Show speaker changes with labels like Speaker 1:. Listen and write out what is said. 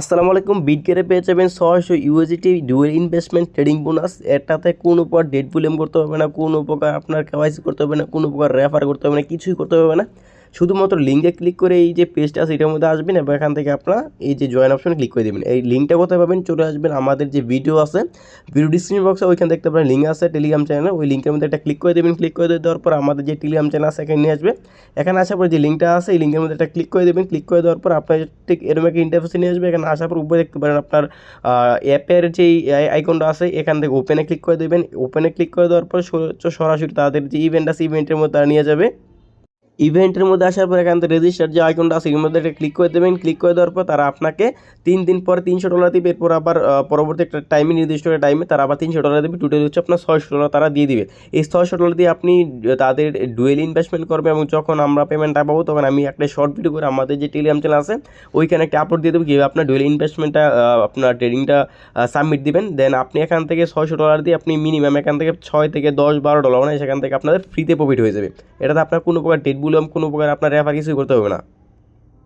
Speaker 1: আসসালামু আলাইকুম। বিটগেটে পেয়ে যাবেন 600 USDT dual investment trading bonus. এটাতে কোনো প্রকার ডেট বুলিয়ন করতে হবে না, কোনো প্রকার আপনার কেওয়াইসি করতে হবে না, কোনো প্রকার রেফার করতে হবে না, কিছুই করতে হবে না। শুধুমাত্র লিঙ্কে ক্লিক করে এই যে পেজটা আছে এটার মধ্যে আসবেন এবং এখান থেকে আপনারা এই যে জয়েন অপশনে ক্লিক করে দেবেন। এই লিঙ্কটা কোথায় পাবেন? চলে আসবেন আমাদের যে ভিডিও আছে, ভিডিও ডিসক্রিপশন বক্সে ওইখান দেখতে পাবেন লিঙ্ক আছে টেলিগ্রাম চ্যানেলে। ওই লিঙ্কের মধ্যে একটা ক্লিক করে দেবেন। ক্লিক করে দেওয়ার পর আমাদের যে টেলিগ্রাম চ্যানেল আছে এখানে নিয়ে আসবে। এখানে আসার পর যে লিঙ্কটা আছে এই লিঙ্কের মধ্যে একটা ক্লিক করে দেবেন। ক্লিক করে দেওয়ার পর আপনার ঠিক এরকম একটা ইন্টারফেসে নিয়ে আসবে। এখানে আসার পর উপরে দেখতে পারেন আপনার অ্যাপের যেই আইকনটা আছে এখান থেকে ওপেনে ক্লিক করে দেবেন। ওপেনে ক্লিক করে দেওয়ার পর সরাসরি তাদের যে ইভেন্ট আছে ইভেন্টের মধ্যে তারা নিয়ে যাবে। ইভেন্টের মধ্যে আসার পর এখান থেকে রেজিস্টার যে আইকনটা আছে এর মধ্যে একটা ক্লিক করে দেবেন। ক্লিক করে দেওয়ার পর তারা আপনাকে 3 দিন পর $300 দিবে। এরপর আবার পরবর্তী একটা টাইমে, নির্দিষ্ট একটা টাইমে তারা আবার $300 দেবে। টোটাল হচ্ছে আপনার $600 তারা দিয়ে দিবে। এই $600 দিয়ে আপনি তাদের ডুয়েল ইনভেস্টমেন্ট করবেন এবং যখন আমরা পেমেন্টটা পাবো তখন আমি একটা শর্ট ভিডিও করে আমাদের যে টেলিগ্রাম চ্যানেল আছে ওইখানে একটা আপলোড দিয়ে দেবো কীভাবে আপনার ডুয়েল ইনভেস্টমেন্টটা আপনার ট্রেডিংটা সাবমিট দিবেন। দেন আপনি এখান থেকে $600 দিয়ে আপনি মিনিমাম এখান থেকে 6 থেকে 10 $12 মানে সেখান থেকে আপনাদের ফ্রিতে প্রফিট হয়ে যাবে। এটাতে আপনার কোনো প্রকার ডেট বুলিয়ন, কোনো প্রকার আপনার রেফার কিছুই করতে হবে না।